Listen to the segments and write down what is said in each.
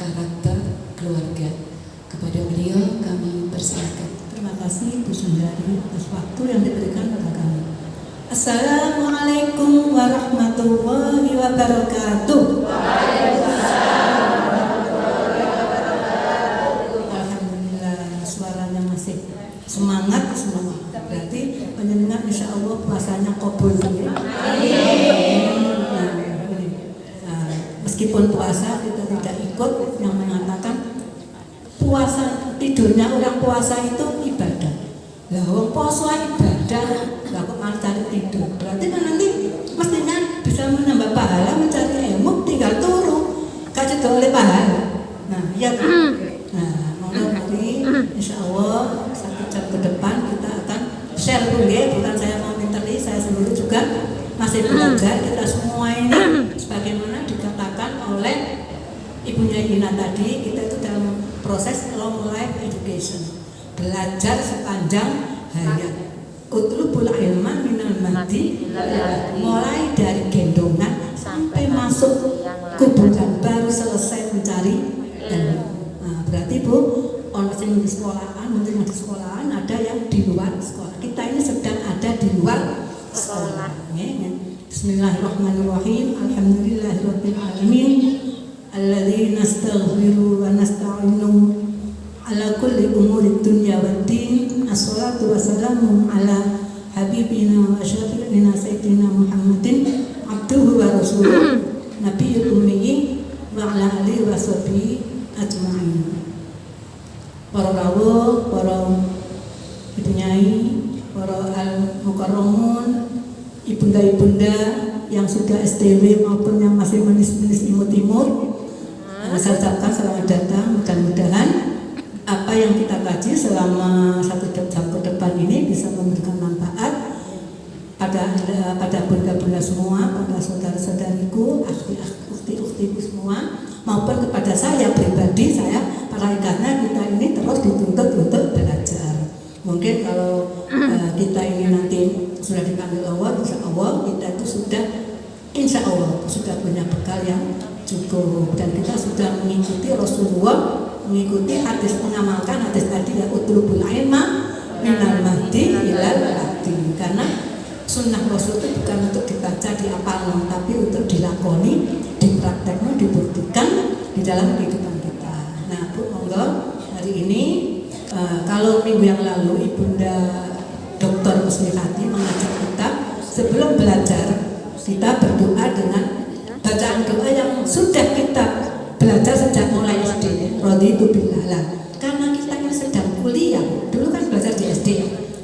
karakter keluarga. Kepada beliau kami persilakan. Terima kasih Bu Sundari atas waktu yang diberikan kepada kami. Assalamualaikum warahmatullahi wabarakatuh. Alhamdulillah, suaranya masih semangat semua. Berarti penyenengan insya Allah puasanya qabul. Meskipun puasa kita tidak ikut yang mengatakan puasa, tidurnya orang puasa itu ibadah. Lah wong poso ibadah, lah kok malah cari tidur. Berarti kan nanti mestinya bisa menambah pahala, mencari ilmu, tinggal turu, kasih oleh pahala. Nah, ya kan? Nah, monggo nanti insya Allah 1 jam ke depan kita akan share dulu ya, bukan saya mau menteri, saya sendiri juga masih belajar. Kita semua ini sebagaimana dikatakan oleh Ibunya Ina tadi, kita itu dalam proses long life education, belajar sepanjang hayat. Utlubul ilma minal mahdi, mulai dari gendongan sampai masuk kuburan baru selesai mencari ilmu. Nah, berarti Bu, orang yang di sekolahan, mungkin di sekolahan ada yang di luar sekolah. Kita ini sedang ada di luar sekolah. Bismillahirrahmanirrahim. Alhamdulillahirabbil alamin. Alladzi nastaghfiru wa nasta'inu ala kulli umuri dunya wad din. Assalatu wassalamu ala habibina wa syafi'ina sayyidina Muhammadin abduhu wa rasuluh nabiyul ummi wa ala alihi wa sahbihi ajma'in. Para rawuh, para ibu nyai, para al-mukarramun, ibunda-ibunda yang sudah STW maupun yang masih menis-menis imut-imut, saya ucapkan selamat datang. Mudah-mudahan apa yang kita kaji selama 1 jam ke depan ini bisa memberikan manfaat pada bunda-bunda semua, pada saudara-saudariku, ukhti-ukhtiku semua, maupun kepada saya pribadi. Saya karena kita ini terus dituntut untuk belajar. Mungkin kalau kita ini nanti sudah dipanggil Allah, insya Allah kita itu sudah, insya Allah sudah punya bekal yang cukup, dan kita sudah mengikuti Rasulullah, mengikuti hadis, mengamalkan hadis tadi ya, utlubul ilma minal mahdi ilal lahdi. Karena sunnah Rasul itu bukan untuk dibaca, dihafal, tapi untuk dilakoni, dipraktekkan, dibuktikan di dalam kehidupan kita. Nah Bu, monggo hari ini kalau minggu yang lalu Ibunda Dr. Muslihati mengajak kita sebelum belajar kita berdoa dengan bacaan doa yang sudah kita belajar sejak mulai SD. Raditu billah. Karena kita ini sedang kuliah, dulu kan belajar di SD,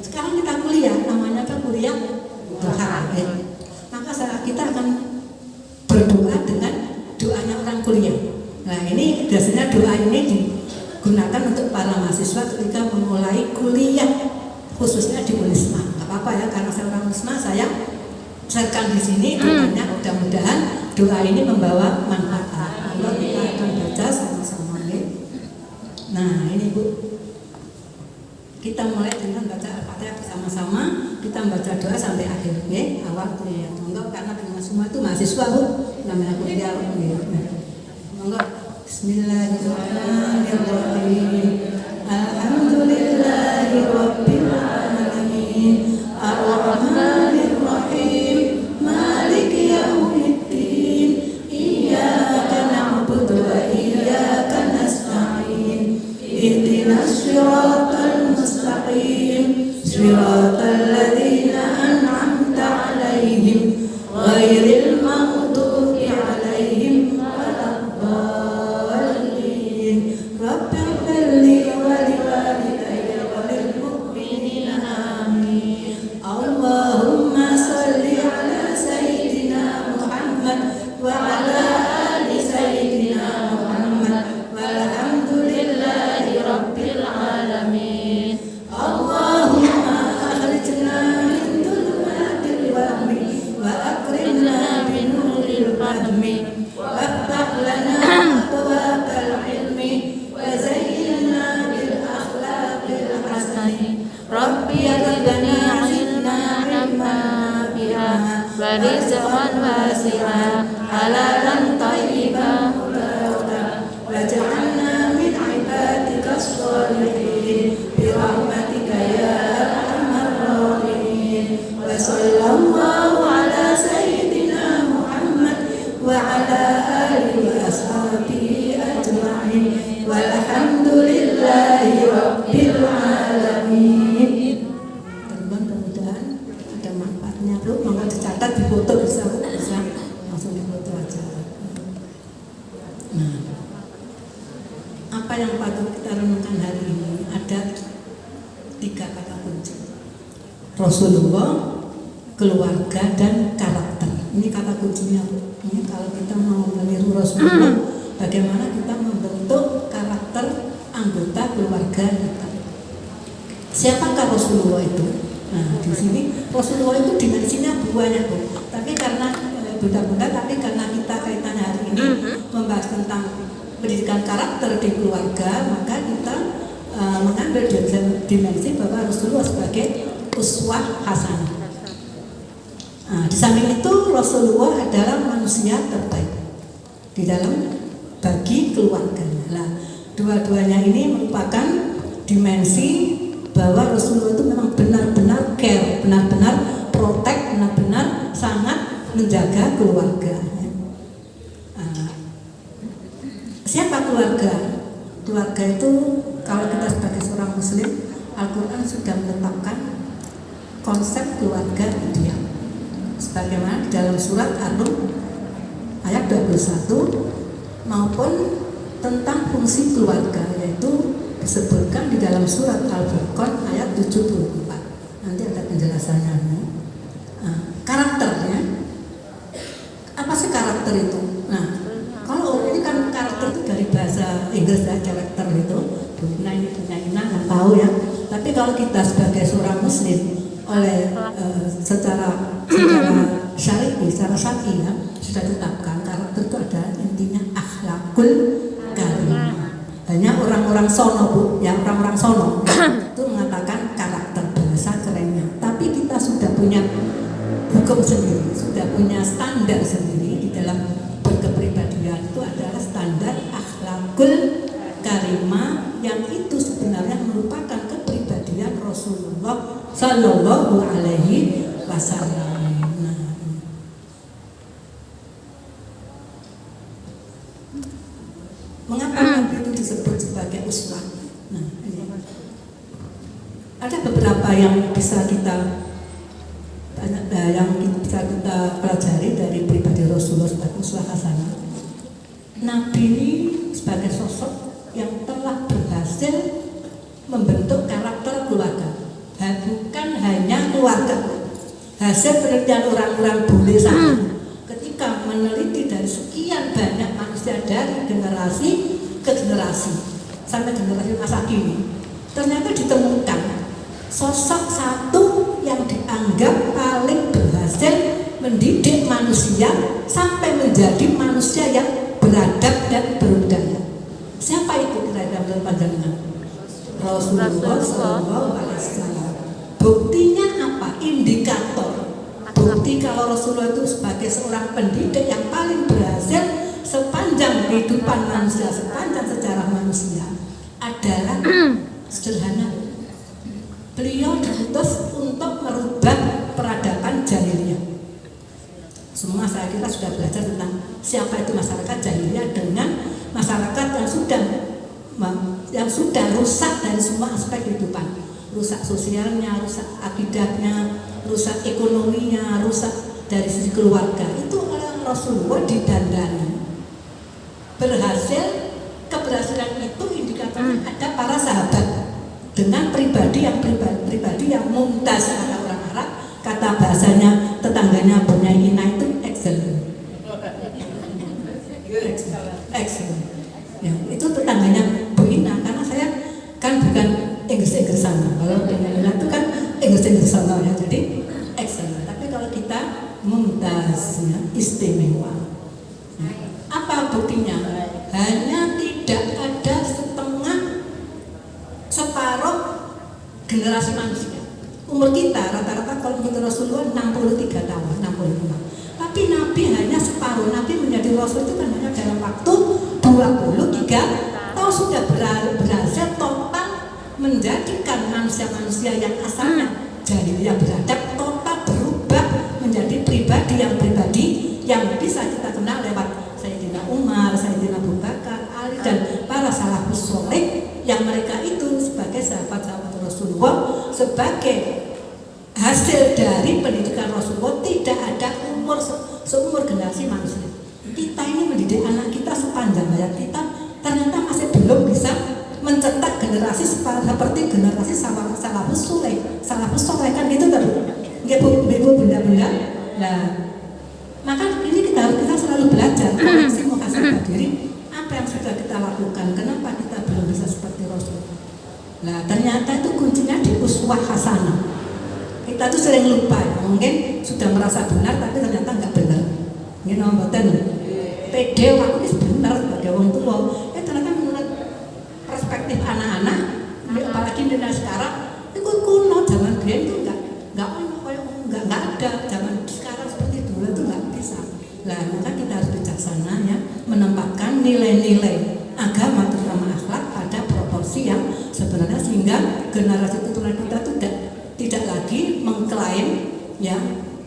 sekarang kita kuliah, namanya kan kuliah doa. Maka kita akan berdoa dengan doanya orang kuliah. Nah ini biasanya doa ini digunakan untuk para mahasiswa ketika memulai kuliah, khususnya di Unisma. Gak apa-apa ya, karena saya orang Unisma, saya sharekan di sini doanya. Mudah-mudahan doa ini membawa manfaat. Lalu kita akan baca sama-sama ya. Nah ini Bu, kita mulai dengan baca Al-Fatihah bersama-sama. Kita membaca doa sampai akhir ya, awal ya. Monggo, karena dengan semua itu mahasiswa Bu, namanya kuliah ya. Monggo. Bismillahirrahmanirrahim. Alhamdulillahi rabbil alamin. Ar-Rahmanir Rahim. Maliki yaumiddin. Iyyaka na'budu wa iyyaka nasta'in. Ihdinas siratal mustaqim. Siratal ladzina an'amta 'alaihim ghairil maghdubi 'alaihim waladdallin. Rabbighfirli wa liwalidayya wa lil mu'minina amin. Allahumma shalli ala sayyidina Muhammad wa ala ali sayyidina Muhammad walhamdulillahi rabbil alamin. Allahumma akhrijna min dhulumatil wahmi wa akrimna bi nuril fahmi waftah lana abwaabal ilmi wa zayyinna bil akhlaqil hasani. Rabbi zidni ilma biha wa rizqan wasi'a halalan thayyiban mubarakan waj'al Apa yang patut kita renungkan hari ini? Ada 3 kata kunci: Rasulullah, keluarga, dan karakter. Ini kata kuncinya. Ini kalau kita mau meniru Rasulullah, bagaimana kita membentuk karakter anggota keluarga kita. Siapakah Rasulullah itu? Nah, di sini Rasulullah itu dimensinya banyak, Bu. Tapi karena bunda-bunda, tapi karena kita kaitannya hari ini membahas tentang pendidikan karakter di keluarga, maka kita mengambil dimensi bahwa Rasulullah sebagai uswah hasanah. Nah, di samping itu Rasulullah adalah manusia terbaik di dalam bagi keluarganya. Nah, dua-duanya ini merupakan dimensi bahwa Rasulullah itu memang benar-benar care, benar-benar protect, benar-benar sangat menjaga keluarga. Siapa keluarga? Keluarga itu kalau kita sebagai seorang muslim, Al-Quran sudah menetapkan konsep keluarga ideal. Sebagaimana di dalam surat An-Nur ayat 21 maupun tentang fungsi keluarga, yaitu disebutkan di dalam surat Al-Furqan ayat 74. Nanti ada penjelasannya. Karakternya, apa sih karakter itu? Nah, kalau ini kan karakter itu dari bahasa Inggris ya, karakter itu. Nah, ini punya nggak tahu ya. Tapi kalau kita sebagai seorang muslim oleh secara syar'i, secara syar'i ya, sudah ditetapkan karakter itu ada intinya akhlakul karimah. Hanya orang-orang sono, Bu, yang orang-orang sono itu mengatakan karakter, bahasa kerennya. Tapi kita sudah punya hukum sendiri, sudah punya standar sendiri di dalam berkepribadian. Itu adalah standar akhlakul karimah, yang itu sebenarnya merupakan kepribadian Rasulullah Sallallahu Alaihi Wasallam. Mengapa Nabi itu disebut sebagai uswah? Nah, ini ada beberapa yang bisa kita pelajari dari pribadi Rasulullah sebagai uswah hasanah. Nabi ini sebagai sosok yang telah berhasil membentuk karakter keluarga. Bukan hanya keluarga, hasil penelitian orang-orang bule sana. Ketika meneliti dari sekian banyak manusia dari generasi ke generasi sampai generasi masa kini, ternyata ditemukan sosok satu yang dianggap paling berhasil mendidik manusia sampai menjadi manusia yang beradab dan berbudaya. Siapa itu kira-kira menurut pandangan? Rasulullah SAW. Buktinya apa? Indikator. Bukti kalau Rasulullah itu sebagai seorang pendidik yang paling berhasil sepanjang kehidupan manusia, sepanjang sejarah manusia adalah sederhana. Beliau diutus untuk merubah peradaban jahiliyah. Semua saya kira sudah belajar tentang siapa itu masyarakat jahiliyah dengan masyarakat yang sudah rusak dari semua aspek kehidupan. Rusak sosialnya, rusak akidahnya, rusak ekonominya, rusak dari sisi keluarga. Itu oleh Rasulullah didandani. Berhasil, keberhasilan itu indikatornya ada para sahabat dengan pribadi yang mumtaz, kata orang Arab, kata bahasanya tetangganya punya Ina itu excellent. Excellent. Ya, itu tetangganya Bu Ina, karena saya kan bukan Inggris sana. Kalau punya Ina itu kan Inggris sana ya, jadi excellent. Tapi kalau kita mumtaz, ya, istimewa. Ya. Apa buktinya? Hanya tidak ada separuh generasi manusia. Umur kita rata-rata kalau menurut Rasulullah 63 tahun, 65. Tapi Nabi hanya separuh. Nabi menjadi Rasul itu kan hanya dalam waktu 23 tahun sudah berhasil total menjadikan manusia-manusia yang asalnya jahiliyah beradab total berubah menjadi pribadi yang bisa kita kenal lewat Sayyidina Umar, Sayyidina Abu Bakar, Ali, dan para salafus sholeh yang mereka itu sebagai sahabat-sahabat Rasulullah, sebagai hasil dari pendidikan Rasulullah. Tidak ada umur seumur generasi manusia. Kita ini mendidik anak kita sepanjang hayat kita ternyata masih belum bisa mencetak generasi seperti generasi salafus soleh kan gitu kan ibu bunda-bunda. Nah, maka ini kita selalu belajar koreksi muhasabah diri, apa yang sudah kita lakukan, kenapa kita belum bisa seperti Rasul. Nah, ternyata itu kuncinya di uswah hasanah. Kita tuh sering lupa, mungkin sudah merasa benar tapi ternyata nggak benar. Ini nomboten pede aku ini benar sebagai orang tua. Ternyata menurut perspektif anak-anak, apalagi di sekarang, itu kuno zaman biyen itu nggak ada. Zaman sekarang seperti dulu itu nggak bisa. Nah, maka kita harus bijaksana ya, menempatkan nilai-nilai agama terutama akhlak pada proporsi yang sebenarnya sehingga generasi turunan kita itu tidak lagi mengklaim ya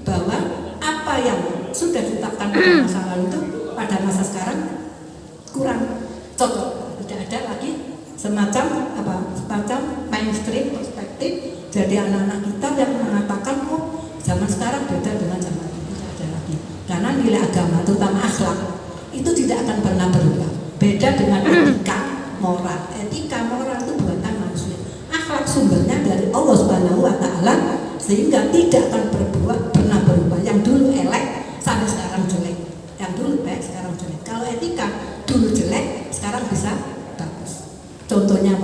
bahwa apa yang sudah ditetapkan pada masa lalu itu pada masa sekarang kurang cocok. Tidak ada lagi semacam mainstream perspektif. Jadi anak-anak kita yang mengatakan zaman sekarang beda dengan zaman itu, tidak ada lagi. Karena nilai agama terutama akhlak itu tidak akan pernah berubah. Beda dengan etika moral. Etika moral itu buatan manusia. Akhlak sumbernya dari Allah Subhanahu wa taala sehingga tidak akan pernah berubah. Yang dulu elek sampai sekarang jelek. Yang dulu baik sekarang jelek. Kalau etika dulu jelek sekarang bisa bagus. Contohnya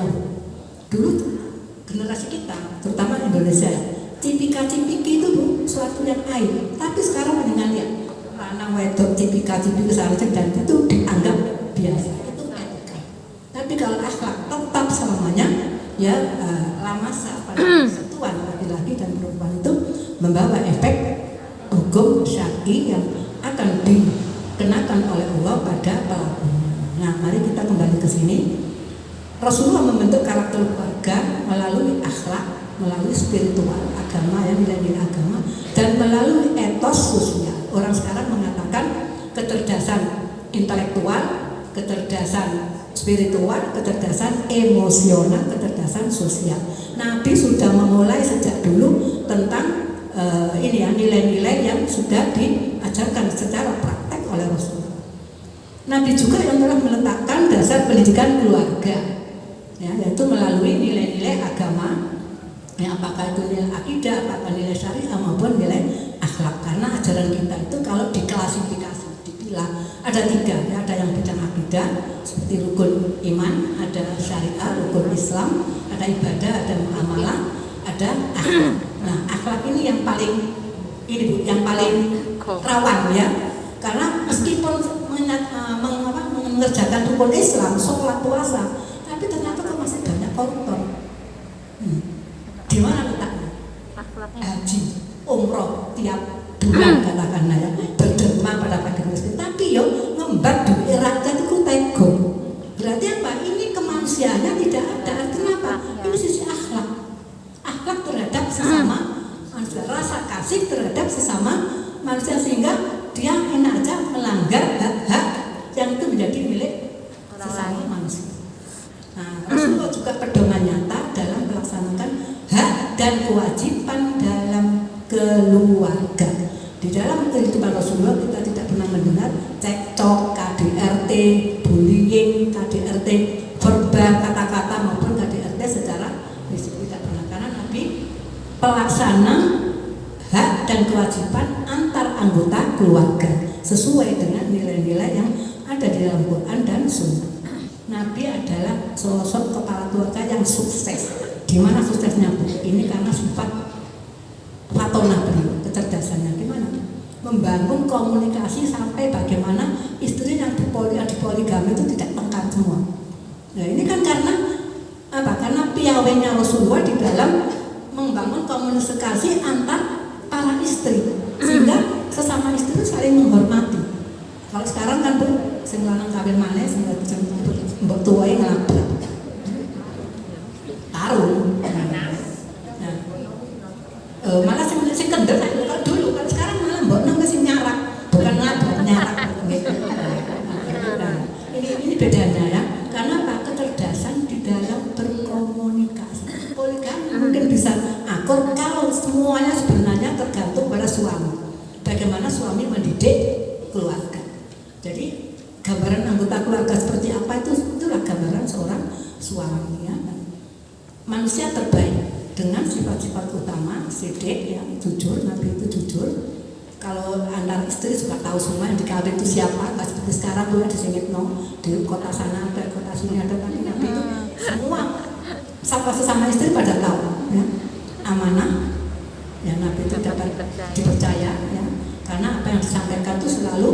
dulu generasi kita terutama Indonesia cipika-cipiki itu suatu yang aib. Tapi sekarang dengan lihat lanang wedok cipika-cipiki seharusnya dan itu dianggap biasa. Itu etika. Tapi kalau akhlak tetap selamanya ya lamasa pada persatuan laki-laki dan perempuan itu membawa efek hukum syar'i yang akan dikenakan oleh Allah pada pelakunya. Nah, mari kita kembali ke sini. Rasulullah membentuk karakter keluarga melalui akhlak, melalui spiritual agama ya, nilai-nilai agama, dan melalui etos sosial. Orang sekarang mengatakan kecerdasan intelektual, kecerdasan spiritual, kecerdasan emosional, kecerdasan sosial. Nabi sudah memulai sejak dulu tentang ini ya, nilai-nilai yang sudah diajarkan secara praktek oleh Rasulullah. Nabi juga yang telah meletakkan dasar pendidikan keluarga ya, yaitu melalui nilai-nilai agama ya, apakah itu nilai akidah, apakah nilai syariah maupun nilai akhlak. Karena ajaran kita itu kalau diklasifikasi, dipilah ada 3 ya, ada yang bidang akidah seperti rukun iman, ada syariah, rukun Islam, ada ibadah, ada muamalah, ada akhlak. Nah, akhlak ini yang paling rawan ya, karena meskipun mengerjakan rukun Islam, sholat, puasa, tapi ternyata kok masih banyak koruptor. Di mana letaknya? Haji, umroh tiap bulan katakanlah ya, berderma pada fakir miskin, tapi yo ngembat duit rakyat itu tego. Berarti apa? Ini kemanusiaannya tidak ada. Artinya apa? Ini sisi akhlak. Akhlak terhadap sesama manusia, rasa kasih terhadap sesama manusia sehingga dia enak aja melanggar hak-hak yang itu menjadi milik sesama manusia. Nah, Rasulullah juga pedoman nyata dalam melaksanakan hak dan kewajiban dalam keluarga. Di dalam kehidupan Rasulullah kita tidak pernah mendengar cekcok, KDRT, bullying, KDRT verbal, kata-kata maupun KDRT secara fisik, tidak pernah. Karena Nabi pelaksana hak dan kewajiban antar anggota keluarga sesuai dengan nilai-nilai yang ada di dalam Quran dan Sunnah. Nabi adalah sosok kepala keluarga yang sukses. Di mana suksesnya Bu? Ini karena sifat fatonah beliau, kecerdasannya. Gimana? Membangun komunikasi sampai bagaimana istri yang dipoligami itu tidak tengkar semua. Nah, ini kan karena apa? Karena piawainya Rasulullah di dalam membangun komunikasi antar para istri sehingga sesama istri saling menghormati. Kalau sekarang kan Bu, sing lanang kawin maneh sing mbok tuwae ngelabrak. Tarung. Nah, malah sing kendel kalau dulu, kalau sekarang malah mbok nang sing nyarak, bukan nyarak gitu. Nah, ini bedanya ya. Karena apa? Kecerdasan di dalam berkomunikasi. Poligami mungkin bisa akur kalau semuanya sebenarnya tergantung pada suami. Bagaimana suami mendidik keluarga. Jadi gambaran anggota keluarga seperti apa itulah gambaran seorang sifat utama sidik, ya, jujur. Nabi itu jujur. Kalau antar istri sudah tahu semua yang dikawin itu siapa, nggak seperti sekarang tuh di sini di kota sana ada, kota sini ada, tapi Nabi itu semua sesama istri pada tahu, ya. Amanah, ya, Nabi itu dapat dipercaya, ya, karena apa yang disampaikan itu selalu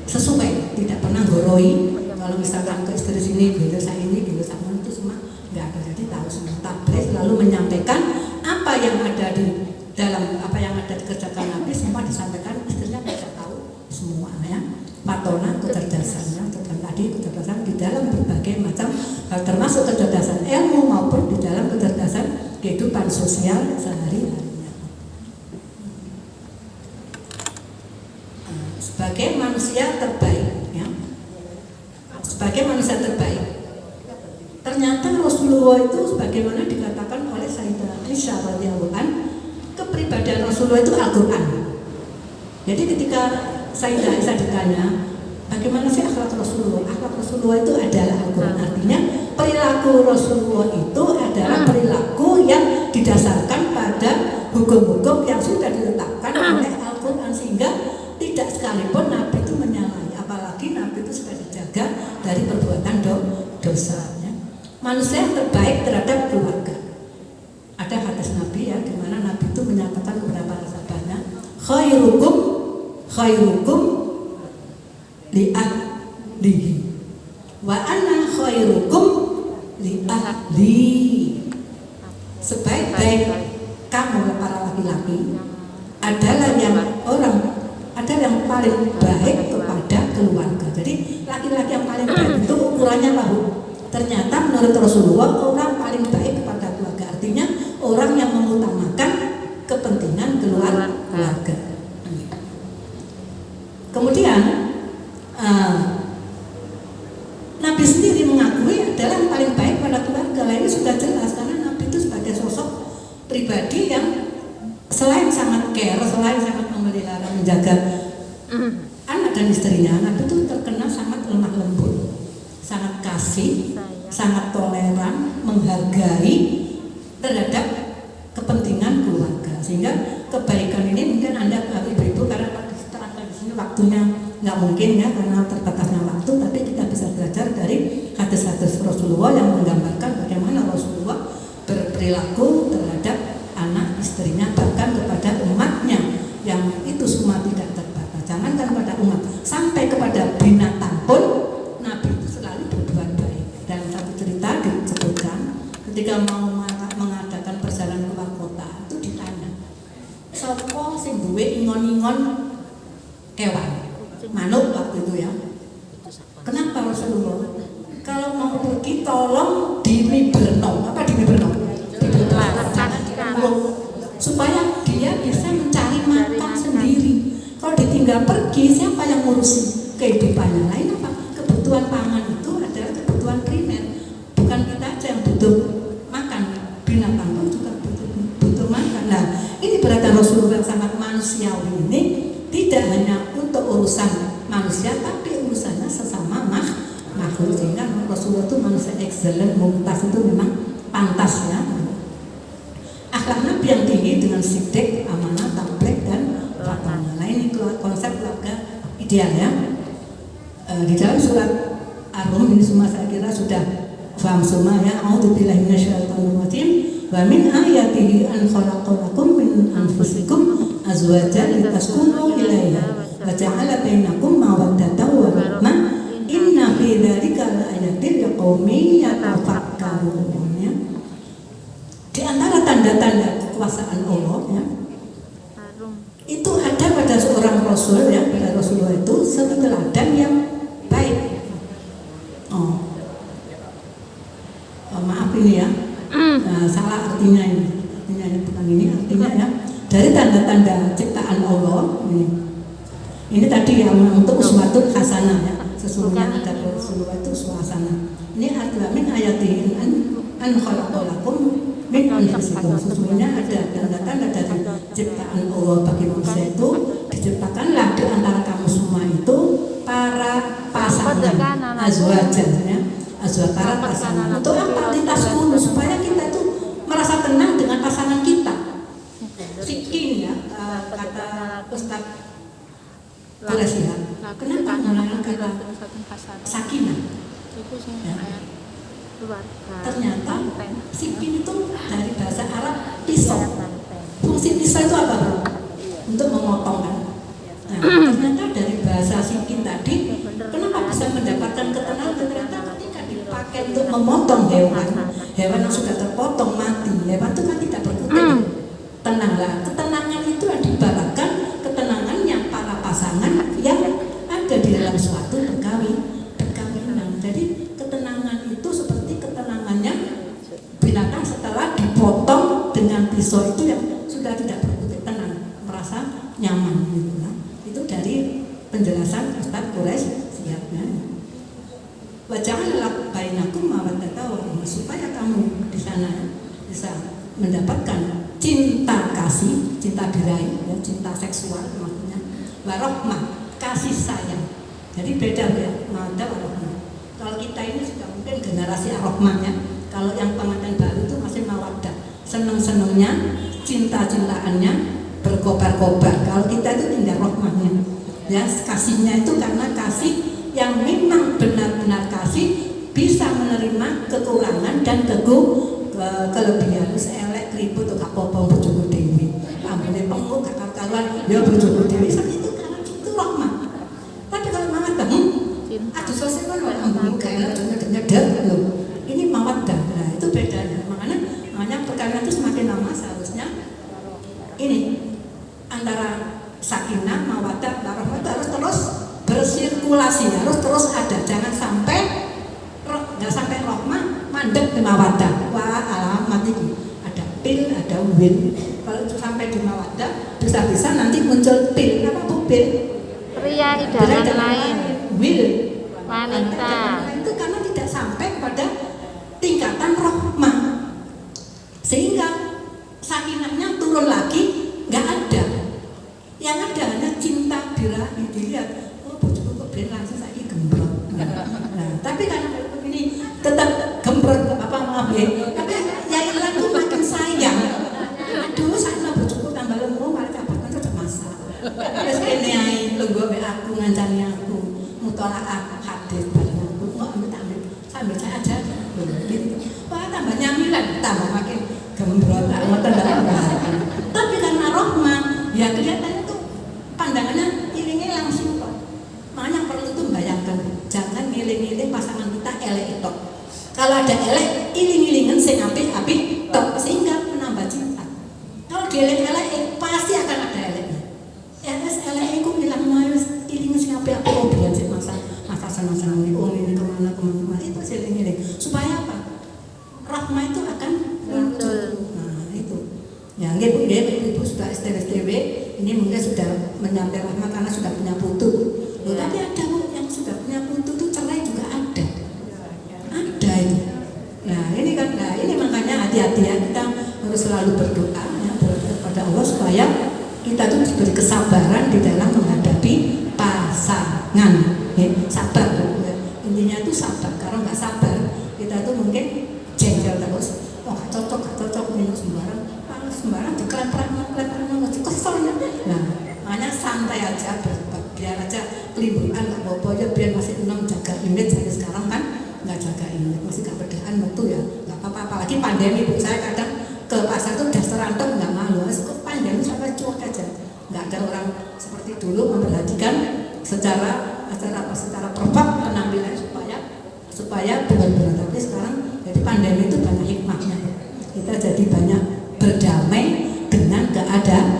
sesuai, tidak pernah goroi. Kalau misalkan ke istri sini gitu saya ini gitu sama itu semua nggak ada, jadi tahu semua. Tabligh selalu menyampaikan apa yang ada di dalam, apa yang ada dikerjakan Nabi semua disampaikan, istrinya bisa tahu semua, ya. Patona kecerdasannya, tadi kecerdasan di dalam berbagai macam hal, termasuk kecerdasan ilmu maupun di dalam kecerdasan kehidupan sosial sehari-harinya. Sebagai manusia terbaik, ya, sebagai manusia terbaik, ternyata Rasulullah itu sebagaimana dikatakan oleh Sayyidah Aisyah radhiyallahu anha, kepribadian Rasulullah itu Al-Quran. Jadi ketika Sayyidah Aisyah ditanya, bagaimana sih akhlak Rasulullah? Akhlak Rasulullah itu adalah Al-Quran. Artinya perilaku Rasulullah itu adalah perilaku yang didasarkan pada hukum-hukum yang sudah diletakkan oleh Al-Quran, sehingga tidak sekalipun Nabi itu menyalahi, apalagi Nabi itu sudah dijaga dari perbuatan dosa. Manusia yang terbaik terhadap keluarga. Ada hadis Nabi, ya, di mana Nabi itu menyatakan beberapa sahabatnya, khairukum li ahlihi wa ana khairukum li ahli. Sebaik-baik kamu para laki-laki adalah yang paling baik kepada keluarga. Jadi laki-laki yang paling baik itu ukurannya apa, Bu? Ternyata menurut Rasulullah orang paling baik kepada keluarga, artinya orang yang mengutamakan kepentingan keluarga. Kemudian Nabi sendiri mengakui adalah yang paling baik pada keluarga. Nah, ini sudah jelas karena Nabi itu sebagai sosok pribadi yang selain sangat care, selain sangat memelihara, menjaga anak dan istrinya, Nabi itu terkenal sangat lemah lembut, sangat kasih, sangat toleran, menghargai terhadap kepentingan keluarga. Sehingga kebaikan ini mungkin Anda ibu-ibu, karena di sini waktunya nggak mungkin, ya, karena terbatasnya waktu, tapi kita bisa belajar dari hadis-hadis Rasulullah yang menggambarkan bagaimana Rasulullah berperilaku terhadap anak istrinya, bahkan kepada umatnya yang itu semua tidak terbatas. Jangankan pada umat, sampai kepada binatang pun Nabi itu selalu berbuat baik. Dalam satu cerita disebutkan ketika mau mengadakan perjalanan keluar kota itu ditanya, sapa sing duwe ingon-ingon kewan, manuk waktu itu, ya. Kenapa Rasulullah? Kalau mau pergi tolong dimiberno, apa dimiberno? Supaya dia bisa mencari makan sendiri. Kalau ditinggal pergi, siapa yang ngurusi kehidupannya? Lain apa? Kebutuhan pangan itu adalah kebutuhan primer. Bukan kita aja yang butuh makan, binatang pun juga butuh makan. Nah, ini berarti Rasulullah sangat manusiawi ini tidak hanya untuk urusan manusia, tapi urusannya sesama makhluk. Sehingga Rasulullah itu manusia excellent, mumtaz, itu memang pantas, ya. Akhlak Nabi yang tinggi dengan sidik, amanah, tabligh, dan fatona. Nah, ini konsep keluarga ideal, ya. Di dalam surat Ar-Rum ini semua saya kira sudah paham semua, ya. A'udzubillahi minasyaitonir rajim. Wa min ayatihi an khalaqalakum min anfusikum azwajan litaskunu ilaiha wa ja'ala bainakum mawaddatan wa rahmah inna fi dzalika laayatin liqaumin yatafakkarun. Di antara tanda-tanda kekuasaan Allah, ya, itu ada pada seorang Rasul, ya, pada Rasulullah itu satu teladan yang baik. Maaf ini, ya, salah artinya ini. Artinya ini bukan ini, artinya, ya, dari tanda-tanda ciptaan Allah ini tadi yang untuk uswatun hasanah, ya, sesungguhnya ada Rasulullah itu suasana. Ini artinya min ayatihi an khalaqalakum min anfusikum. Sesungguhnya ada tanda-tanda dari ciptaan Allah bagi manusia itu diciptakanlah di antara kamu semua itu para pasangan, azwajan, ya, para pasangan. Untuk apa? Litaskunu, supaya kita itu merasa tenang dengan pasangan kita. Ustaz Quraisy. Kenapa menggunakan kata sakinah? Ya. Ternyata sikin itu dari bahasa Arab pisau. Fungsi pisau itu apa, Bro? Untuk memotong kan. Nah, ternyata dari bahasa sikin tadi, kenapa bisa mendapatkan ketenangan? Ternyata ketika dipakai untuk memotong hewan yang sudah terpotong mati, hewan itu kan tidak berkutik. Tenanglah, ketenangan itu diibaratkan ketenangannya para pasangan yang ada di dalam suatu perkawinan. Jadi ketenangan itu seperti ketenangannya binatang setelah dipotong dengan pisau itu yang sudah tidak berkutik, tenang, merasa nyaman gitu. Nah, itu dari penjelasan Ustaz Quraisy siapnya. Waja'alna bainakum mawaddatan wa rahmah, supaya kamu di sana bisa mendapatkan cinta kasih, cinta birahi, ya, cinta seksual maksudnya, warahmah, kasih sayang. Jadi beda ya, mawaddah warahmah. Kalau kita ini sudah mungkin generasi ar-rahmahnya, kalau yang pengantin baru itu masih mawaddah, seneng-senengnya, cinta-cintaannya, berkobar-kobar. Kalau kita itu tinggal rahmahnya, ya, kasihnya itu karena kasih yang memang benar-benar kasih, bisa menerima kekurangan dan kelebihan. Elek ribut atau apa-apa bojoku dhewe. Ambune penguk gak karuan ya bojoku dhewe. Itu karena itu rahmah. Tapi kalau mawaddah, aduh sosok kan ambune gak enak nyedek lho. Ini mawaddah. Nah, itu bedanya. Makanya perkara itu semakin lama seharusnya ini antara sakinah, mawaddah, warahmah itu harus terus bersirkulasi, harus terus ada. Jangan sampai nggak sampai rahmah mandek di mawaddah. Wah, alamat ini ada pil, ada wil. Kalau sampai di mawaddah, bisa-bisa nanti muncul pil. Apa bu pil? Pria idaman lain. Wil. Wanita. Itu karena tidak sampai pada tingkatan rahmah, sehingga sakinahnya turun lagi, nggak ada. Yang ada hanya cinta birahi. Dilihat, oh bojoku kok ben langsung saiki gembrot. Nah, tapi karena ini tetap gembrot apa maaf ya. Tapi ya ilang tuh makin sayang. Aduh, saya bojoku tambah lemu, malah kapan kan udah masak. Terus kene ae tunggu mbek aku ngancani aku, mutolaah hadis bareng aku. Kok amit-amit sambil saya aja. Gitu. Wah, tambah nyamilan, tambah makin gembrot. Ngoten tapi karena rahmah, ya kelihatannya tuh pandangannya iringnya langsung kok. Makanya perlu tuh membayangkan, jangan ngiling-ngiling pasangan kita elek itu. Kalau ada elek, iling-ilingan sing apik-apik tok, sehingga menambah cinta. Kalau dielek-elek, pasti akan ada eleknya. Elek itu bilang wis iling sing apik-apik obian sing masa senang-senang ini kemana itu iling-iling. Supaya apa? Rahmah itu akan muncul. Nah, itu. Ya, ibu sudah STW, ini mungkin sudah menyampai rahmah karena sudah punya putu. Loh, tapi ada bu yang sudah punya putu tuh cerai juga ada. Ada itu. Nah, ini kan, ini makanya hati-hati ya, kita harus selalu berdoa ya, kepada Allah supaya kita tuh diberi kesabaran di dalam menghadapi pasangan. Ya, sabar bu. Ya. Intinya itu sabar. Kalau nggak sabar, kita tuh mungkin jengkel terus. Oh, gak cocok minum sembarang dikelempar keselnya. Nah, makanya santai aja, biar aja keliburan gak apa-apa ya, biar masih enam jaga image. Saya sekarang kan nggak jaga image, masih gak bedaan waktu ya, nggak apa-apa. Apalagi pandemi bu, saya kadang ke pasar tuh udah serantok nggak malu. Kok pandemi sampai cuek aja, nggak ada orang seperti dulu memperhatikan secara perfect penampilan supaya benar-benar. Tapi sekarang jadi pandemi itu banyak hikmahnya. Kita jadi banyak berdamai dengan keadaan,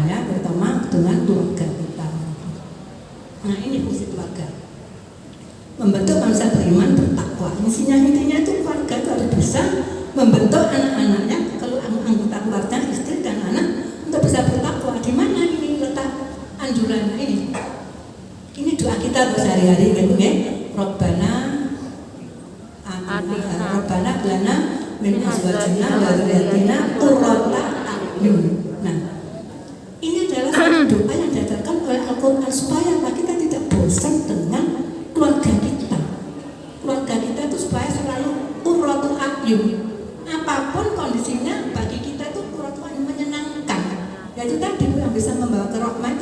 ya, terutama dengan keluarga kita. Nah, ini fungsi keluarga, membentuk manusia beriman bertakwa. Intinya itu keluarga itu harus bisa membentuk anak-anaknya, kalau anggota keluarga, istri dan anak, untuk bisa bertakwa. Di mana ini letak anjuran ini? Ini doa kita sehari-hari, gitu ya. Rabbana lana min azwajina wa dzurriyyatina qurrata a'yun. Nah, ini adalah doa yang diajarkan oleh Al-Quran supaya kita tidak bosan dengan keluarga kita. Keluarga kita itu supaya selalu qurratu a'yun. Apapun kondisinya bagi kita itu qurratu a'yun, menyenangkan. Yaitu tadi yang bisa membawa ke rahmah itu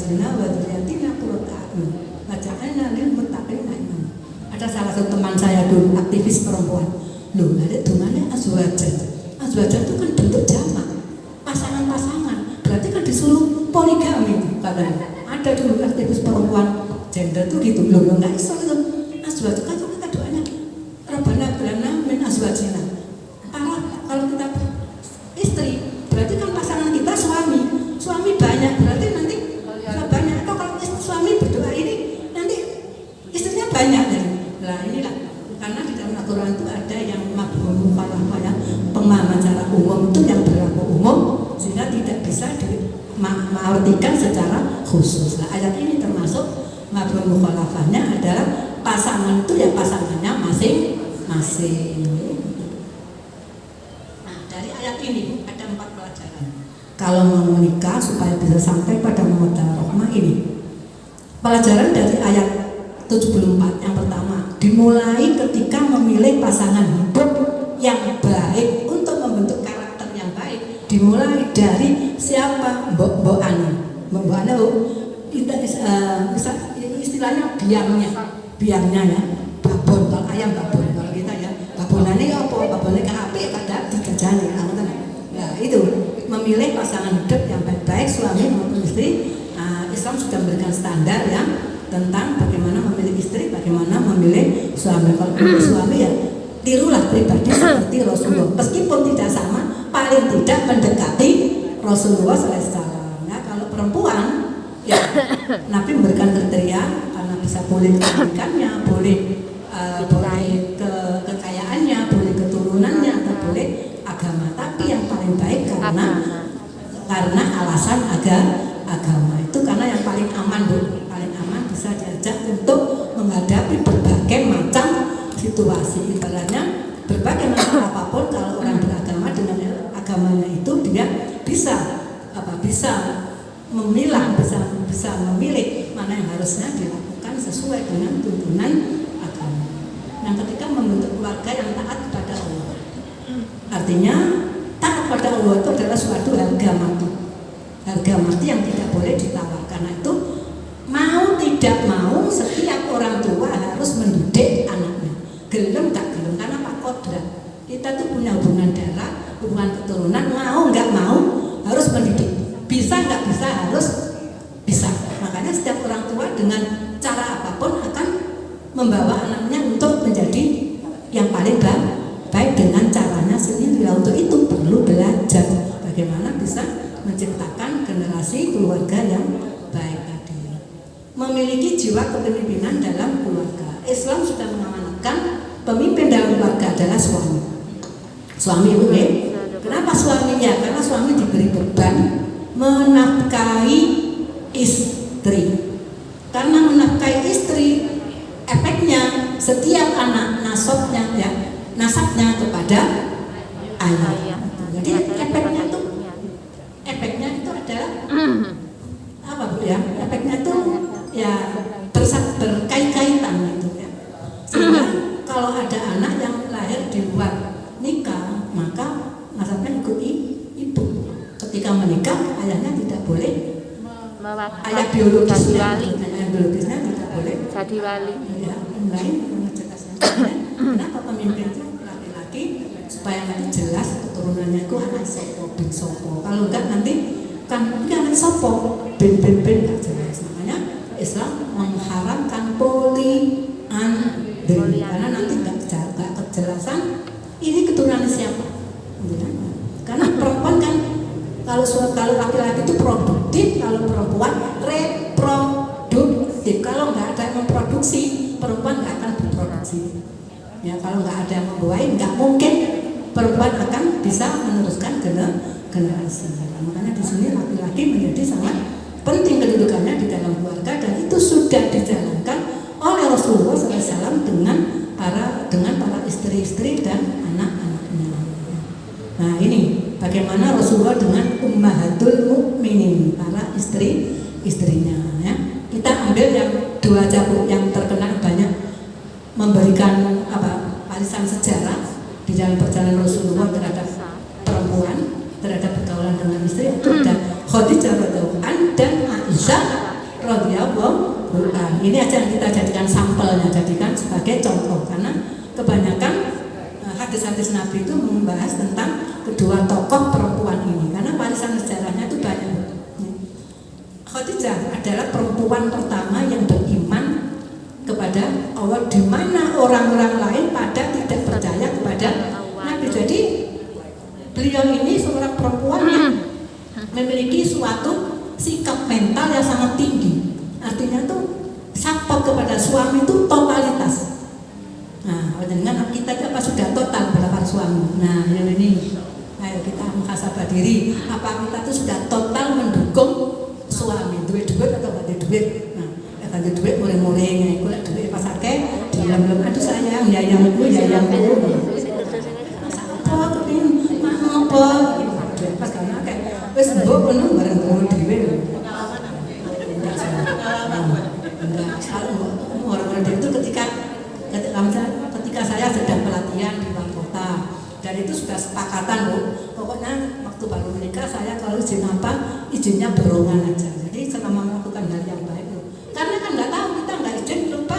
azwajina wa dzurriyyatina qurrata a'yun waj'alna lil muttaqina imama. Ada salah satu teman saya dulu aktivis perempuan. Loh, ada dungane azwajah. Azwajah itu kan bentuk jamak, pasangan-pasangan. Berarti kan disuruh poligami katanya. Ada dulu aktivis perempuan gender tuh gitu. Loh, enggak iso itu. Azwajah kan kita doanya Rabbana lana min azwajina. Kalau kita istri, berarti kan pasangan kita suami. Suami banyak, berarti nanti banyak. Atau kalau suami berdoa ini, nanti istrinya banyak. Nah inilah, karena di dalam Al-Quran itu ada yang mafhum mukhalafah, ya, pemahaman secara umum itu yang berlaku umum, sehingga tidak bisa diartikan secara khusus. Nah, ayat ini termasuk mafhum mukhalafahnya adalah pasangan itu ya pasangannya masing-masing. Ayat ini ada 4 pelajaran. Kalau mau menikah supaya bisa sampai pada mawaddah rahmah ini. Pelajaran dari ayat 74 yang pertama, dimulai ketika memilih pasangan hidup yang baik untuk membentuk karakter yang baik. Dimulai dari siapa? Mbok ana istilahnya biangnya ya. Babon, kalau ayam babon, kalau kita ya babonane apa? Babonane KHP kada digajani. Nah, itu memilih pasangan hidup yang baik-baik suami maupun istri. Nah, Islam sudah memberikan standar ya tentang bagaimana memilih istri, bagaimana memilih suami. Kalau memilih suami ya tirulah pribadi seperti Rasulullah. Meskipun tidak sama, paling tidak mendekati Rasulullah SAW. Nah, kalau perempuan ya Nabi memberikan kriteria karena bisa boleh kecantikannya, boleh kekayaannya, boleh keturunannya, atau boleh agama. Tapi yang paling baik karena alasan agama itu, karena yang paling aman paling aman bisa diajak untuk menghadapi berbagai macam situasi. Ibaratnya berbagai macam apapun, kalau orang beragama dengan agamanya itu dia bisa memilah, bisa memilih mana yang harusnya dilakukan sesuai dengan tuntunan agama. Yang ketika membentuk keluarga yang taat kepada Allah. Artinya taat kepada Allah itu adalah suatu harga mati yang tidak boleh ditawar. Karena itu mau tidak mau setiap orang tua harus mendidik anaknya. Gelem tak gelem, karena Pak Kodrat kita tuh punya hubungan darah, hubungan keturunan. Mau nggak mau harus mendidik. Bisa nggak bisa harus bisa. Makanya setiap orang tua dengan cara apapun akan membawa anaknya untuk menjadi yang paling baik dengan caranya sendiri. Untuk itu perlu belajar bagaimana bisa menciptakan generasi keluarga yang baik tadi. Memiliki jiwa kepemimpinan dalam keluarga. Islam sudah mengamanatkan pemimpin dalam keluarga adalah suami. Suami ini, kenapa suaminya? Karena suami diberi beban menafkahi istri. Karena menafkahi istri, efeknya setiap anak nasabnya kepada ayah. Jadi efeknya itu adalah apa Bu ya? Efeknya itu ya berkait-kaitan gitu ya. Sehingga kalau ada anak yang lahir di luar nikah, maka nasabnya ikuti ibu. Ketika menikah, ayahnya tidak boleh, ayah biologisnya tidak boleh jadi wali. Ya, lain kenapa pemimpin itu laki-laki, supaya nanti jelas keturunannya itu anak sopo bin sopo. Kalau enggak nanti kan ini anak sopo bin nggak jelas. Makanya Islam mengharamkan poliandri, karena nanti nggak kejelasan ini keturunan siapa. Karena perempuan kan kalau laki-laki itu produktif, kalau perempuan reproduktif. Kalau nggak ada yang memproduksi, perempuan nggak akan berproduksi. Ya, kalau nggak ada yang membuahi, nggak mungkin perempuan akan bisa meneruskan generasi. Makanya di sini laki-laki menjadi sangat penting kedudukannya di dalam keluarga, dan itu sudah dijalankan oleh Rasulullah SAW dengan para istri-istri dan anak-anaknya. Nah ini bagaimana Rasulullah dengan ummahatul mukminin, para istrinya. Ya. Kita ambil yang 2 cabuk yang terkenal banyak memberikan warisan sejarah di dalam perjalanan Rasulullah terhadap perempuan, terhadap pergaulan dengan istri. Itu ada Khadijah radhiyallahu anha dan Aisyah radhiyallahu anhu. Ini aja yang kita jadikan sampelnya, jadikan sebagai contoh, karena kebanyakan hadis-hadis Nabi itu membahas tentang kedua tokoh perempuan ini, karena warisan sejarahnya itu banyak. Khadijah adalah perempuan pertama yang beriman kepada Allah, di mana orang-orang lain pada tidak percaya kepada Nabi. Jadi beliau ini seorang perempuan yang memiliki suatu sikap mental yang sangat tinggi. Artinya tuh support kepada suami itu totalitas. Nah, dengan kita apa sudah total berapa suami. Nah, ini ayo kita muhasabah diri. Apa kita tuh sudah total mendukung suami, duit atau nggak duit. Nah, ganti duit mulai-mulai aku lek duit pas akeh belum aduh sayang yayangku apa kepin apa pas kan akeh wis mbok ngono bareng-bareng dhewe lho. Orang-orang itu ketika saya sedang pelatihan di luar kota, dan itu sudah sepakatan loh. Pokoknya waktu baru menikah saya kalau izin apa, izinnya berongan aja. Jadi selama melakukan hal yang baik loh. Karena kan nggak tahu, kita nggak izin lupa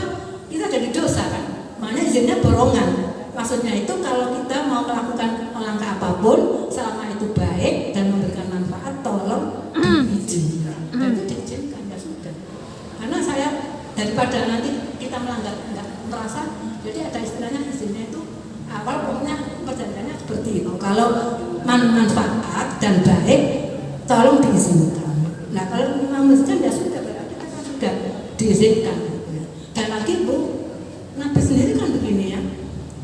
kita jadi dosa kan. Makanya izinnya berongan. Maksudnya itu kalau kita mau melakukan langkah apapun, selama itu baik dan memberikan manfaat, tolong diizinkan. Dan itu diizinkan ya sudah. Karena saya daripada nanti kita melanggar nggak merasa, jadi ada istilahnya izinnya itu awal pokoknya perjanjiannya seperti itu. Kalau manfaat dan baik, tolong diizinkan. Nah kalau memang mengizinkan ya sudah, berarti kita sudah diizinkan. Dan lagi Bu, Nabi sendiri kan begini ya.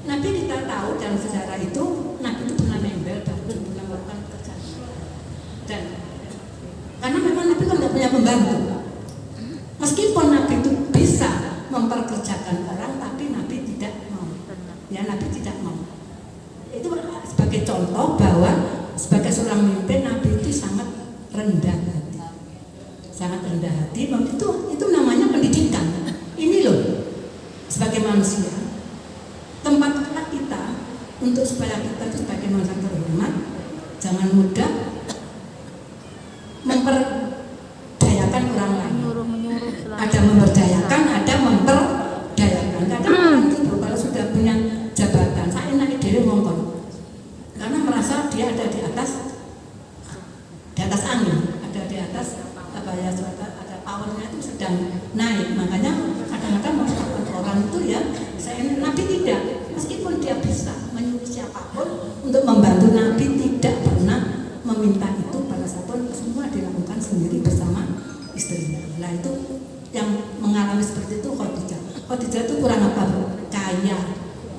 Nabi kita tahu dalam sejarah itu Nabi itu pernah nembel, bahkan pernah melakukan pekerjaan. Dan karena memang Nabi kan nggak punya pembantu. Meskipun Nabi itu bisa memperkerjakan orang, tapi Nabi tidak mau. Ya Nabi tidak mau. Itu sebagai contoh bahwa sebagai seorang pemimpin Nabi itu sangat rendah hati. Sangat rendah hati. Itu namanya pendidikan. Ini loh, sebagai manusia, tempatlah kita untuk supaya kita itu sebagai manusia terhormat, jangan mudah memperdayakan orang lain. Ada memperdayakan, ada memperdayakan. Kadang-kadang itu kalau sudah punya jabatan, saya enak diri ngomong, karena merasa dia ada di atas angin, ada di atas apa ya, ada powernya itu sedang naik. Makanya kadang-kadang mengatakan orang itu ya, Nabi tidak, meskipun dia bisa menyuruh siapapun untuk membantu, Nabi tidak pernah meminta itu pada siapapun, semua dilakukan sendiri bersama istrinya. Nah itu yang mengalami seperti itu Khadijah. Khadijah itu kurang apa Bu? Kaya,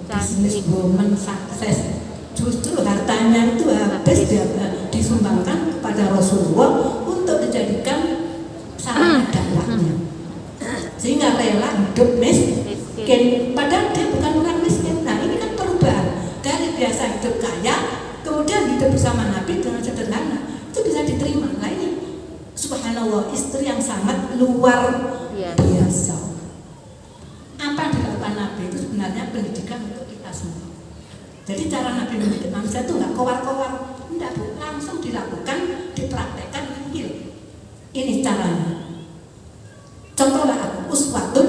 bisnis woman, sukses. Justru hartanya itu habis dia disumbangkan kepada Rasulullah untuk dijadikan sarana dakwahnya, sehingga rela hidup miskin. Padahal dia bukan orang miskin. Nah ini kan perubahan dari biasa hidup kaya, kemudian hidup bersama Nabi dengan sederhana, itu bisa diterima. Nah ini subhanallah, istri yang sangat luar biasa. Apa yang dilakukan Nabi itu sebenarnya pendidikan untuk kita semua. Jadi cara Nabi mendidik manusia itu nggak kowar-kowar, enggak Bu, langsung dilakukan, dipraktekkan. Ini caranya. Contohlah aku, uswatun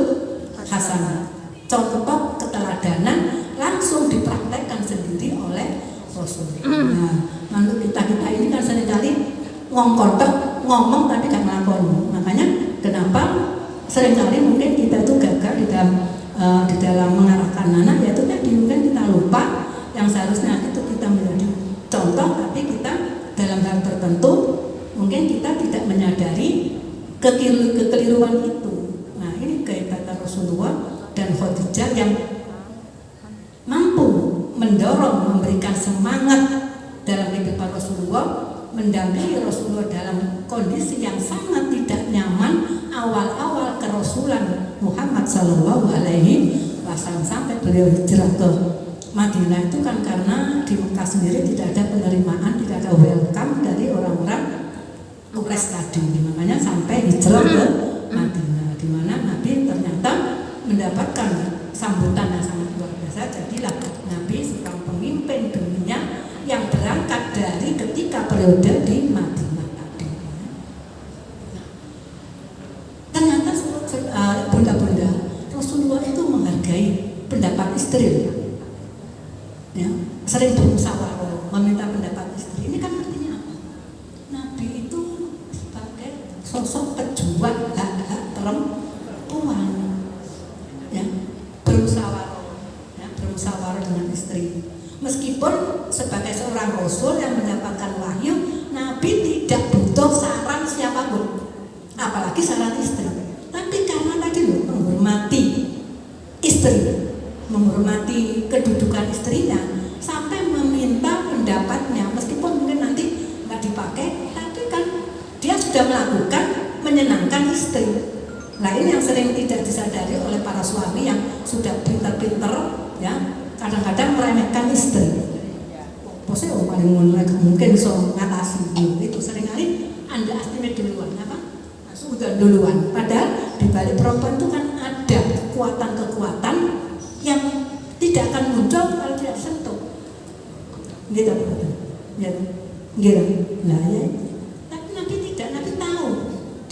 hasanah, contoh keteladanan langsung dipraktekkan sendiri oleh Rasul. Nah, menurut kita ini kan seringkali ngomong tapi gak ngelakoni. Makanya kenapa seringkali mungkin kita itu gagal di dalam mengarahkan anak, yaitu tadi mungkin kita lupa yang seharusnya itu kita menjadi contoh, tapi kita dalam hal tertentu mungkin kita tidak menyadari kekeliruan itu. Nah ini kehebatan Rasulullah dan Khadijah yang mampu mendorong, memberikan semangat dalam kehidupan Rasulullah, mendampingi Rasulullah dalam kondisi yang sangat tidak nyaman awal-awal kerasulan Muhammad Sallallahu Alaihi Wasallam sampai beliau hijrah ke Madinah. Itu kan karena di Mekah sendiri tidak ada penerimaan, tidak ada welcome dari orang-orang Quraisy tadi. Makanya sampai hijrah ke Madinah, di mana Nabi ternyata mendapatkan sambutan yang sangat luar biasa. Jadilah Nabi seorang pemimpin dunia yang berangkat dari ketika periode di Madinah tadi. istri, ya, sering bermusyawarah meminta pendapat istri. Ini kan artinya apa? Nabi itu sebagai sosok pejuang hak-hak perempuan, ya, bermusyawarah dengan istri. Meskipun sebagai seorang rasul yang mendapatkan wahyu, Nabi tidak butuh saran siapapun, apalagi saran istri. Tapi karena tadi loh, menghormati istri, menghormati kedudukan istrinya, sampai meminta pendapatnya, meskipun mungkin nanti nggak dipakai, tapi kan dia sudah melakukan menyenangkan istri. Nah ini yang sering tidak disadari oleh para suami yang sudah pinter-pinter, ya, kadang-kadang meremehkan istri. Bosnya paling mungkin so ngatasi itu seringkali Anda estimate duluan, apa? Sudah duluan. Padahal di balik perempuan itu kan ada kekuatan-kekuatan yang tidak akan muncul kalau tidak disentuh. Gitu betul. Ya, gitu. Nah ya. Tapi Nabi tidak, Nabi tahu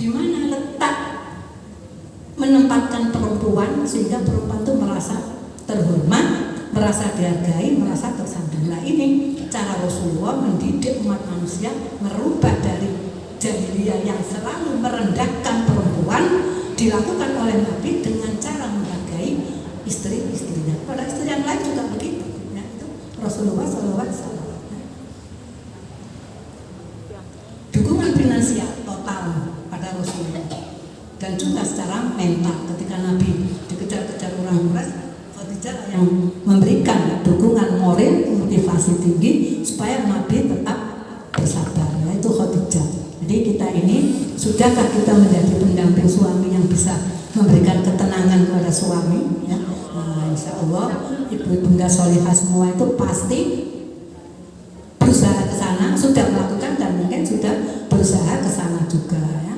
di mana letak menempatkan perempuan sehingga perempuan itu merasa terhormat, merasa dihargai, merasa tersandang. Nah ini cara Rasulullah mendidik umat manusia merubah dari jahiliyah yang selalu merendahkan perempuan dilakukan oleh Nabi dengan cara menghargai istri-istrinya. Pada istri yang lain juga begitu. Ya, itu Rasulullah SAW. Dukungan finansial total pada Rasulullah dan juga secara mental ketika Nabi dikejar-kejar orang Quraisy, Khadijah yang memberikan dukungan moral, motivasi tinggi supaya Nabi tetap bersabar. Itu Khadijah. Jadi kita ini, sudahkah kita menjadi pendamping suami yang bisa memberikan ketenangan kepada suami? Ya? Nah, insya Allah ibu bunda solihah semua itu pasti berusaha ke sana, sudah melakukan dan mungkin sudah berusaha ke sana juga. Ya?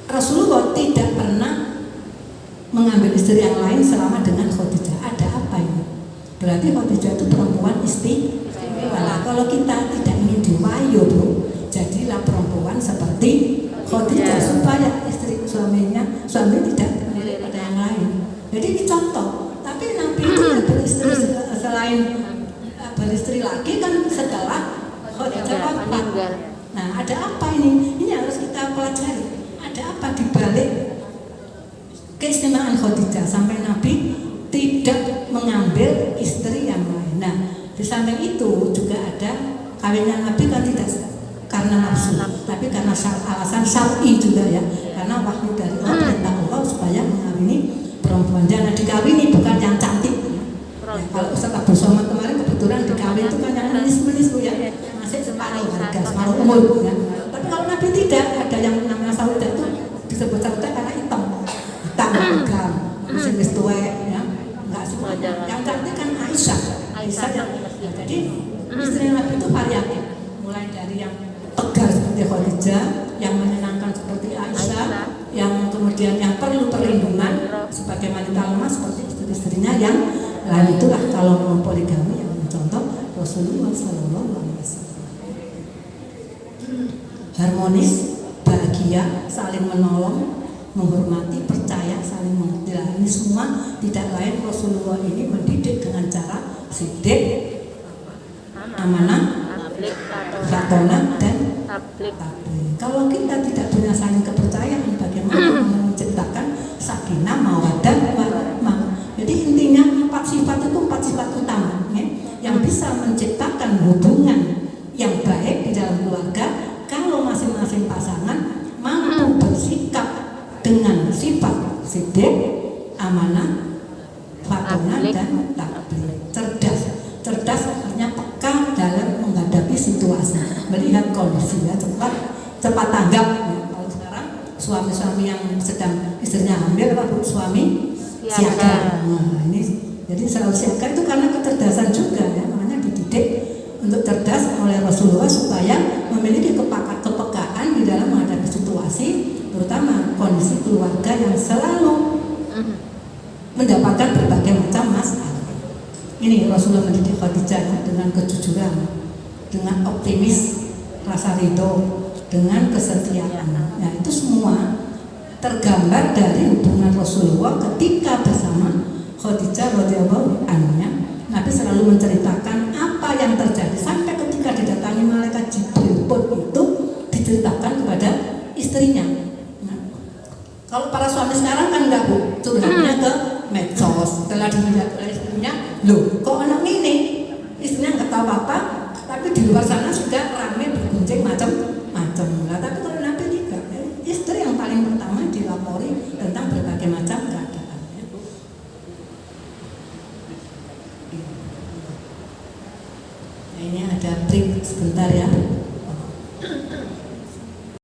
Rasulullah tidak pernah mengambil istri yang lain selama dengan Khadijah. Ada apa ini? Berarti Khadijah itu perempuan istimewa. Kalau kita tidak ingin diwayu, bro, jadilah perempuan seperti Khadijah supaya istri suami tidak melihat pada yang lain. Jadi ini contoh. Tapi Nabi itu beristri selain beristri lagi kan setelah Khadijah wafat. Nah, ada apa ini? Ini harus kita pelajari. Ada apa di balik keistimewaan Khadijah sampai Nabi tidak mengambil istri yang lain. Nah, di samping itu juga ada kawinnya Nabi kan tidak karena nafsu, tapi karena alasan syar'i juga ya, karena wahyu dari Allah, perintah Allah supaya mengawini perempuan. Jangan dikawini bukan yang cantik. Ya, kalau Ustaz Abdul Somad kemarin kebetulan dikawin itu kan yang manis-manis bu ya, masih separuh harga, separuh umur ya. Tapi kalau Nabi tidak, ada yang namanya Saudah itu disebut Saudah karena hitam legam, masih tua ya, nggak semua. Yang cantik kan Aisyah yang ya, jadi istri Nabi itu variatif, mulai dari yang tegar seperti Khadijah, yang menyenangkan seperti Aisyah, yang kemudian yang perlu perlindungan sebagai wanita lemah seperti istri-istrinya yang lain. Itulah kalau mau poligami yang contoh Rasulullah SAW. Harmonis, bahagia, saling menolong, menghormati, percaya, saling mengerti. Ini semua tidak lain Rasulullah ini mendidik dengan cara siddiq, amanah, fatonah, dan tabligh. Kalau kita tidak punya saling kepercayaan, bagaimana menciptakan sakinah, mawaddah, warahmah? Jadi intinya 4 sifat itu 4 sifat utama ya, yang bisa menciptakan hubungan yang baik di dalam keluarga. Kalau masing-masing pasangan mampu bersikap dengan sifat siddiq, amanah, fatonah, dan tabligh. Cerdas artinya peka dalam menghadapi situasi, melihat kondisi ya, cepat tanggap ya. Kalau sekarang suami-suami yang sedang istrinya hamil, apa suami siaga. Nah, ini jadi selalu siaga itu karena kecerdasan juga ya, makanya dididik untuk cerdas oleh Rasulullah supaya memiliki kepekaan di dalam menghadapi situasi, terutama kondisi keluarga yang selalu mendapatkan berbagai macam masalah. Ini Rasulullah mendidik Khadijah dengan kejujuran, dengan optimis, rasa ridho, dengan kesetiaan. Nah itu semua tergambar dari hubungan Rasulullah ketika bersama Khadijah radhiyallahu anha. Nabi selalu menceritakan apa yang terjadi sampai ketika didatangi malaikat Jibril pun itu diceritakan kepada istrinya. Nah, kalau para suami sekarang kan enggak Bu, curhatnya ke medsos. Setelah dilihat oleh istrinya, loh kok anak ini? Istrinya nggak tahu apa, tapi di luar sana sudah ramai berguncing macam-macam. Nah, tapi kalau Nabi tidak, istri yang paling pertama dilapori tentang berbagai macam keadaan. Nah, ini ada break sebentar ya.